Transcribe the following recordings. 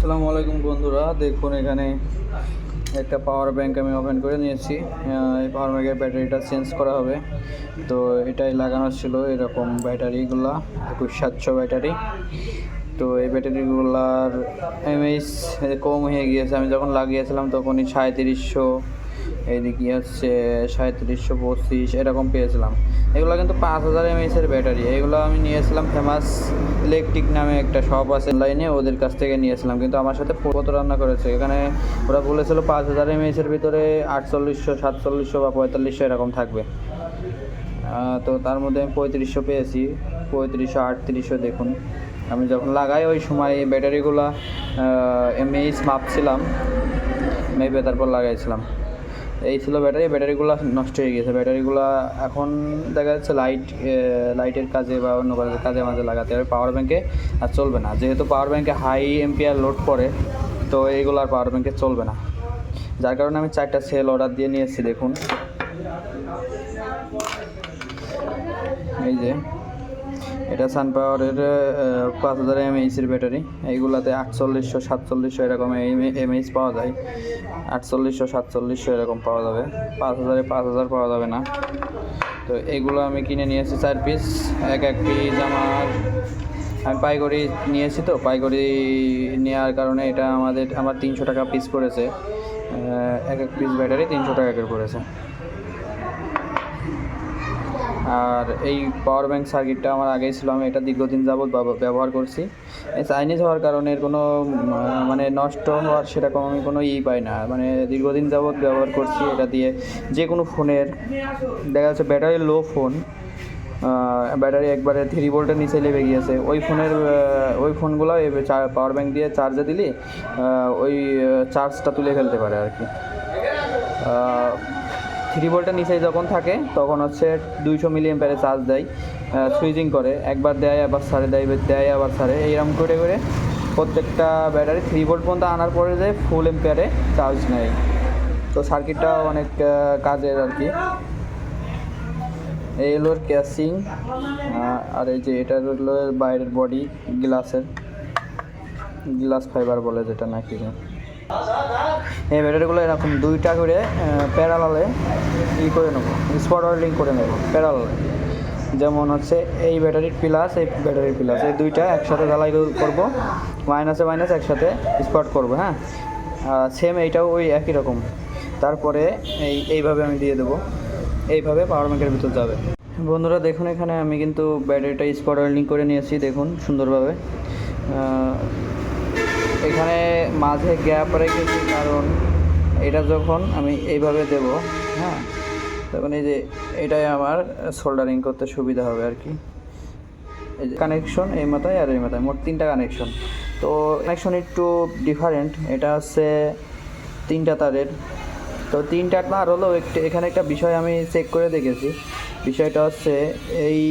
আসসালামু আলাইকুম বন্ধুরা, দেখুন এখানে একটা পাওয়ার ব্যাংক আমি ওপেন করে নিয়েছি। এই পাওয়ার ব্যাংকের ব্যাটারিটা চেঞ্জ করা হবে, তো এটাই লাগানো ছিল এরকম ব্যাটারিগুলা 21700 ব্যাটারি। তো এই ব্যাটারিগুলার এমএইচ কম হয়ে গিয়েছে। আমি যখন লাগিয়েছিলাম তখনই 3700, এইদিকে হচ্ছে 3725 এরকম পেয়েছিলাম। এগুলো কিন্তু 5000 এমএইচের ব্যাটারি। এগুলো আমি নিয়েছিলাম ফেমাস ইলেকট্রিক নামে একটা শপ আছে অনলাইনে, ওদের কাছ থেকে নিয়েছিলাম। কিন্তু আমার সাথে রান্না করেছে। এখানে ওরা বলেছিল 5000 এমএইচের ভিতরে 4800, 4700 বা 4500 এরকম থাকবে। তো তার মধ্যে আমি 3500 পেয়েছি, 3500, 3800। দেখুন আমি যখন লাগাই ওই সময় ব্যাটারিগুলো এমএইচ মাপছিলাম, মেপে তারপর লাগাইছিলাম। এই ছিল ব্যাটারিগুলো নষ্ট হয়ে গেছে। ব্যাটারিগুলো এখন দেখা যাচ্ছে লাইটের কাজে বা অন্য কাজে মাঝে লাগাতে হবে। পাওয়ার ব্যাংকে আর চলবে না, যেহেতু পাওয়ার ব্যাংকে হাই এম্পিয়ার লোড পড়ে, তো এইগুলো আর পাওয়ার ব্যাংকে চলবে না। যার কারণে আমি 4টা সেল অর্ডার দিয়ে নিয়েছি। দেখুন এই যে এটা সানপাওয়ারের 5000 এমএইচের ব্যাটারি। এইগুলাতে 4800, 4700 এরকম এমএইচ পাওয়া যায়। 4800, 4700 এরকম পাওয়া যাবে। 5000 পাওয়া যাবে না। তো এইগুলো আমি কিনে নিয়েছি 4 পিস। এক পিস আমি পাইকারি নিয়েছি, তো পাইকারি নেওয়ার কারণে এটা আমার 300 টাকা পিস পড়েছে। এক পিস ব্যাটারি 300 টাকা করে পড়েছে। আর এই পাওয়ার ব্যাংক সার্কিটটা আমার আগেই ছিল, আমি এটা দীর্ঘদিন যাবৎ ব্যবহার করছি। চাইনিজ হওয়ার কারণে এর কোনো মানে নষ্ট হওয়ার সেরকম আমি কোনো পাই না। মানে দীর্ঘদিন যাবৎ ব্যবহার করছি। এটা দিয়ে যে কোনো ফোনের দেখা যাচ্ছে ব্যাটারি লো ফোন, ব্যাটারি একবারে 3 ভোল্টের নিচে লেগে গিয়েছে, ওই ফোনগুলো পাওয়ার ব্যাংক দিয়ে চার্জে দিলে ওই চার্জটা তুলে ফেলতে পারে আর কি। 3 ভোল্টের নিচে যখন থাকে তখন হচ্ছে 200 মিলিঅ্যাম্পিয়ারে চার্জ দেয়, সুইচিং করে, একবার দেয় আবার ছাড়ে, দেয় আবার ছাড়ে, এইরকম করে প্রত্যেকটা ব্যাটারি 3 ভোল্ট পর্যন্ত আনার পরে যে ফুল এম্পিয়ারে চার্জ নেয়। তো সার্কিটটা অনেক কাজের আর কি। এই হলো ক্যাসিং, আর এই যে এটা হলো বাইরের বডি, গ্লাস ফাইবার বলে যেটা নাকি। এই ব্যাটারিগুলো এরকম 2টা করে প্যারালালে করে নেবো, স্পট ওয়েল্ডিং করে নেবো প্যারালালে। যেমন হচ্ছে এই ব্যাটারির প্লাস, এই ব্যাটারির প্লাস, এই 2টা একসাথে জ্বালাই করবো, মাইনাসে মাইনাস একসাথে স্পট করবো। হ্যাঁ, সেম এইটাও ওই একই রকম। তারপরে এইভাবে আমি দিয়ে দেবো, এইভাবে পাওয়ার ব্যাংকের ভিতর যাবে। বন্ধুরা দেখুন, এখানে আমি কিন্তু ব্যাটারিটা স্পট ওয়েল্ডিং করে নিয়েছি, দেখুন সুন্দরভাবে। এখানে মাঝে গ্যাপ রেখেছি, কারণ এটা যখন আমি এইভাবে দেব, হ্যাঁ, তখন এই যে এটাই আমার সোল্ডারিং করতে সুবিধা হবে আর কি। এই যে কানেকশন এই মাথায় আর এই মাথায়, মোট 3টা কানেকশন। তো কানেকশন একটু ডিফারেন্ট, এটা হচ্ছে 3টা তারের। তো 3টা তার হলো এখানে একটা বিষয় আমি চেক করে দেখেছি। বিষয়টা হচ্ছে এই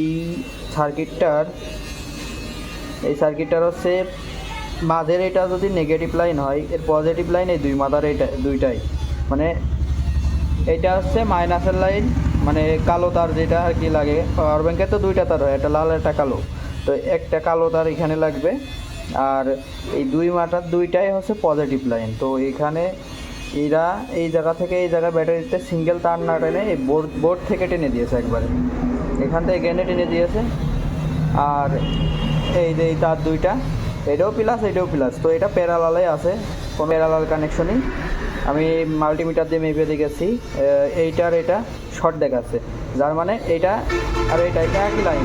সার্কিটটার হচ্ছে মাঝের এটা যদি নেগেটিভ লাইন হয়, এর পজিটিভ লাইন এই 2 মাথার দুইটাই, মানে এটা হচ্ছে মাইনাসের লাইন, মানে কালো তার যেটা আর কি লাগে। পাওয়ার ব্যাংকে তো 2টা তার হয়, একটা লাল একটা কালো। তো একটা কালো তার এখানে লাগবে, আর এই 2 মাথার দুইটাই হচ্ছে পজিটিভ লাইন। তো এখানে এরা এই জায়গা থেকে এই জায়গায় ব্যাটারিতে সিঙ্গেল তার না টেনে এই বোর্ড থেকে টেনে দিয়েছে একবারে, এখান থেকে টেনে দিয়েছে। আর এই যে এই তার 2টা, এটাও প্লাস, তো এটা প্যারালালে আছে, কোনো প্যারালাল কানেকশনই। আমি মাল্টিমিটার দিয়ে মেপে দেখেছি, এইটার এটা শর্ট দেখাচ্ছে, যার মানে এইটা আর এটা একই লাইন।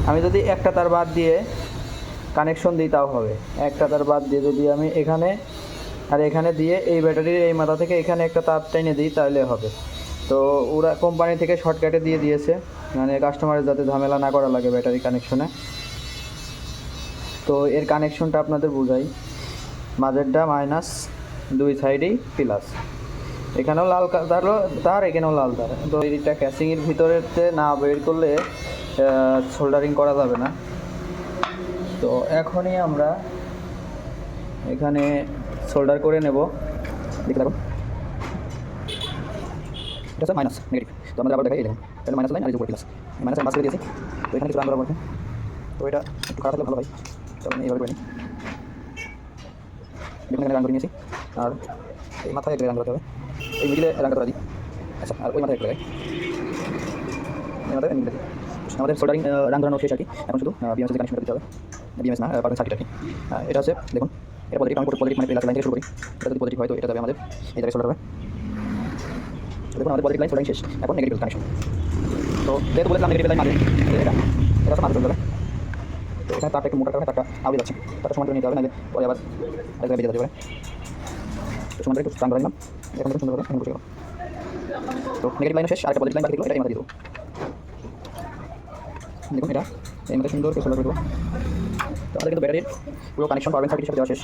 আমি যদি একটা তার বাদ দিয়ে কানেকশন দিই তাও হবে। একটা তার বাদ দিয়ে যদি আমি এখানে আর এখানে দিয়ে এই ব্যাটারির এই মাথা থেকে এখানে একটা তার টেনে দিই তাহলে হবে। তো ওরা কোম্পানি থেকে শর্টকাটে দিয়ে দিয়েছে, মানে কাস্টমারের যাতে ঝামেলা না করা লাগে ব্যাটারি কানেকশনে। তো এর কানেকশনটা আপনাদের বোঝাই, মাঝেরটা মাইনাস, 2 সাইডেই প্লাস, এখানেও লাল তার, এখানেও লাল তার। তো এইটা ক্যাসিংয়ের ভিতরেতে না বের করলে সোল্ডারিং করা যাবে না। তো এখনই আমরা এখানে সোল্ডার করে নেব। দেখতে থাকুন, এটা হচ্ছে মাইনাস নেগেটিভ। তো আমাদের আবার দেখাই, এই দেখুন এটা মাইনাস লাইন আর এই উপরে প্লাস, মাইনাস আমি বাস করে দিয়েছি। তো এখানে কিছু রান করা বলছে, তো এটা একটু খারাপ থাকলে ভালো হয়, তো আমি এইভাবে করে নিই। দেখুন এখানে রান করে নিয়েছি। আর এই মাথায় একটা রান করতে হবে, এই মিডিলে রান করতে দিই। আচ্ছা, আর ওই মাথায় একটা এই মাথায় মিডিলে দিই। আমাদের সোল্ডারিং রান করানো শেষ আর কি। এখন শুধু বিএমএস কানেকশন করতে হবে, বিএমএস না পারবেন সার্কিট আর কি। এটা হচ্ছে দেখুন, এটা পজিটিভ, আমি পজিটিভ মানে প্লাস লাইন থেকে শুরু করি। এটা যদি পজিটিভ হয় তো এটা যাবে আমাদের এই জায়গায় সোল্ডার হবে। দেখুন আমাদের পজিটিভ লাইন সোল্ডারিং শেষ, এখন নেগেটিভ কানেকশন। তো যেহেতু বলেছিলাম নেগেটিভ লাইন মাঝে, এটা এটা মাঝে চলে যাবে। তো এখানে তারটা একটু মোটা করে তারটা আউড়ে যাচ্ছে, তারটা সমান করে নিতে হবে, নাহলে পরে আবার এক জায়গায় বেঁধে যেতে পারে। তো সমান করে একটু স্ট্রাং করে নিলাম, এখন দেখুন সুন্দর করে বসে গেল। তো নেগেটিভ লাইন শেষ, আর একটা পজিটিভ লাইন বাকি থাকলো, এটা এই মাথা দিয়ে দেবো। দেখুন এটা এই মাথায় সুন্দর করে সোল্ডার করে দেবো। তো আমাদের কিন্তু ব্যাটারির পুরো কানেকশন পাওয়ার সার্কিট হিসেবে দেওয়া শেষ,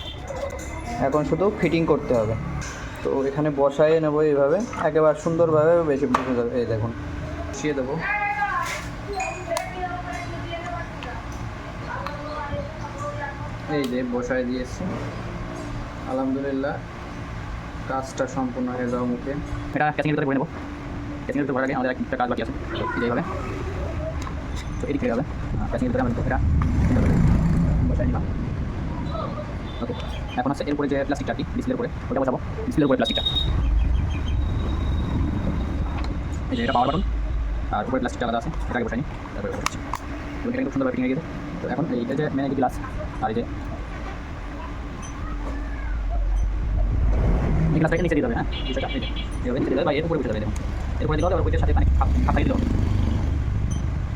এখন শুধু ফিটিং করতে হবে। তো এখানে বসাই নেবো এইভাবে, একেবারে সুন্দরভাবে বেশি বুঝে যাবে। এই দেখুন বসিয়ে দেবো, এই যে বসায় দিয়েছি। আলহামদুলিল্লাহ কাজটা সম্পূর্ণ হয়ে যাওয়া মুখে। এটা ক্যাচিংয়ের ভিতরে করে নেবো, ক্যাচিংয়ের ভিতরে করার আগে আমাদের একটা কাজ বাকি আছে, তো এইভাবে তো এদিক থেকে যাবে ক্যাচিংয়ের ভিতরে আমরা এটা বসাই নিলাম। ওকে, এখন আছে এর উপরে যে প্লাস্টিকটা কি ডিসপ্লের উপরে, ওটা বসাবো ডিসপ্লের উপরে প্লাস্টিকটা। এই যে এটা পাওয়ার বাটন, আর উপরে প্লাস্টিকটা আলাদা আছে, এটাকে বসাই নি, তারপরে বসাচ্ছি। এবং এটা খুব সুন্দরভাবে ফিটিং হয়ে গেছে। তো এখন এইটা যে মেন গ্লাস, আর এই যে এই গ্লাসটাকে নিচে দিতে হবে। হ্যাঁ নিচেটা এই যে এইভাবে নিচে দিতে হবে, বা এর উপরে বসে যাবে। দেখুন এর উপরে দিতে হবে, আর ওইটার সাথে খাপাই দিতে হবে।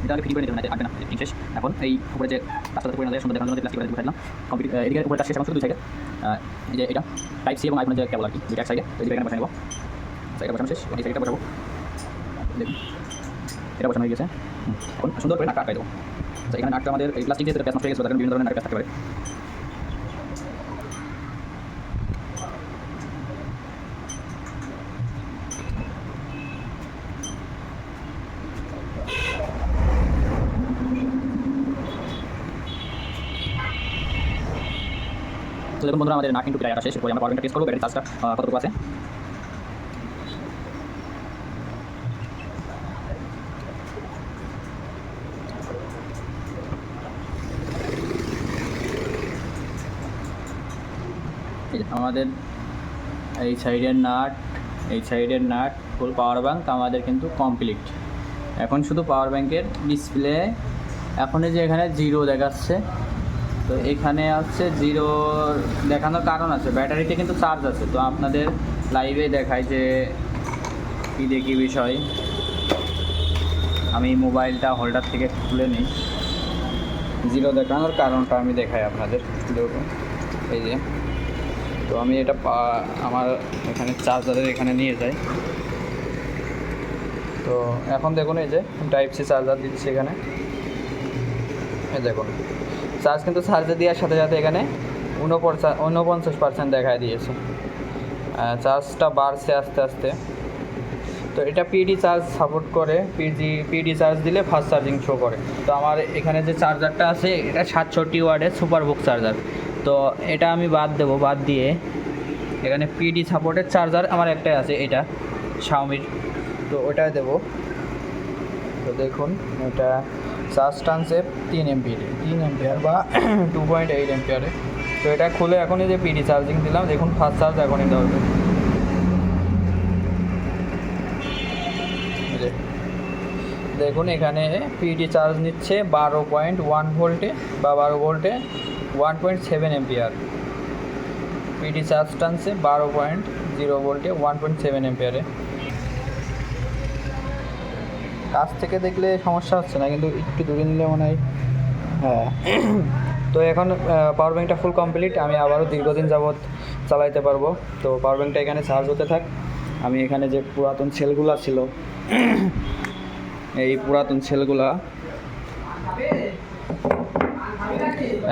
এটা আগে ফিটিং করে নিতে হবে, না আগে না ফিটিং শেষ। এখন এই উপরে যে রাস্তাতে করে নেওয়া যায় সুন্দর দেখানোর জন্য প্লাস্টিক করে বসাই দিলাম কমপ্লিট। এদিকে উপরে শেষ, এখন শুধু দুই সাইডে এই যে এটা টাইপ সি এবং আইফোনের যে কেবল আর কি, দুইটা এক সাইডে, তো এই এখানে বসাই নেবো। সাইডে বসানো শেষ, এই সাইডটা বসাবো। দেখুন এটা বসানো হয়ে গেছে। এখন সুন্দর করে নাটটা আটকাই দেবো। তো এখানে নাটটা আমাদের এই প্লাস্টিক দিয়ে প্যাচ নষ্ট হয়ে গেছে, তার বিভিন্ন ধরনের নাটক থাকতে পারে। তো দেখুন বন্ধুরা, আমাদের নাট কিন্তু প্রায় আটা শেষ। এরপরে আমরা পাওয়ার ব্যাংকটা টেস্ট করবো, ব্যাটারি চার্জটা কতটুকু আছে। আমাদের এই সাইডের নাট ফুল পাওয়ার ব্যাংক আমাদের কিন্তু কমপ্লিট। এখন শুধু পাওয়ার ব্যাংকের ডিসপ্লে, এখন যে এখানে 0 দেখাচ্ছে, তো এখানে হচ্ছে 0 দেখানোর কারণ আছে, ব্যাটারিতে কিন্তু চার্জ আছে। তো আপনাদের লাইভে দেখায় যে কী দেখি বিষয়। আমি মোবাইলটা হোল্ডার থেকে খুলে নিই, 0 দেখানোর কারণটা আমি দেখাই আপনাদের। এই যে তো আমি এটা আমার এখানে চার্জারের এখানে নিয়ে যাই। তো এখন দেখুন এই যে টাইপ সি চার্জার দিচ্ছি এখানে, এই দেখুন চার্জ কিন্তু চার্জার দেওয়ার সাথে সাথে এখানে 49% দেখায় দিয়েছে, চার্জটা বাড়ছে আস্তে আস্তে। তো এটা পিডি চার্জ সাপোর্ট করে, পিডি চার্জ দিলে ফাস্ট চার্জিং শো করে। তো আমার এখানে যে চার্জারটা আছে এটা 67 ওয়াটের সুপারবুক চার্জার। তো এটা আমি বাদ দেবো, বাদ দিয়ে এখানে পিডি সাপোর্টের চার্জার আমার একটাই আছে, এটা শাওমির, তো ওটাই দেবো। তো দেখুন এটা চার্জ টানছে 3 এম্পিয়ার বা 2.8 এম্পিয়ারে। তো এটা খুলে এখনই যে পিডি চার্জিং দিলাম, দেখুন ফাস্ট চার্জ এখনই ধরবে। দেখুন এখানে পিডি চার্জ নিচ্ছে 12.1 ভোল্টে বা 12 ভোল্টে 1.7 এম্পিয়ার। পিডি চার্জ টানছে 12.0 ভোল্টে 1.7 এম্পিয়ারে। কাছ থেকে দেখলে সমস্যা হচ্ছে না, কিন্তু একটু দূরে নিলে মনে হয়। হ্যাঁ, তো এখন পাওয়ার ব্যাংকটা ফুল কমপ্লিট, আমি আবারও দীর্ঘদিন যাবৎ চালাইতে পারবো। তো পাওয়ার ব্যাংকটা এখানে চার্জ হতে থাক। আমি এখানে যে পুরাতন সেলগুলা ছিল, এই পুরাতন সেলগুলা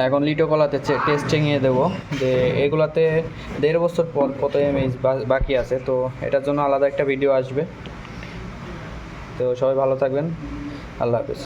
এখন লিটোকলাতে টেস্টিংয়ে দেবো যে এগুলাতে 1.5 বছর পর কত এমএইচ বাকি আছে। তো এটার জন্য আলাদা একটা ভিডিও আসবে। তো সবাই ভালো থাকবেন, আল্লাহ হাফেজ।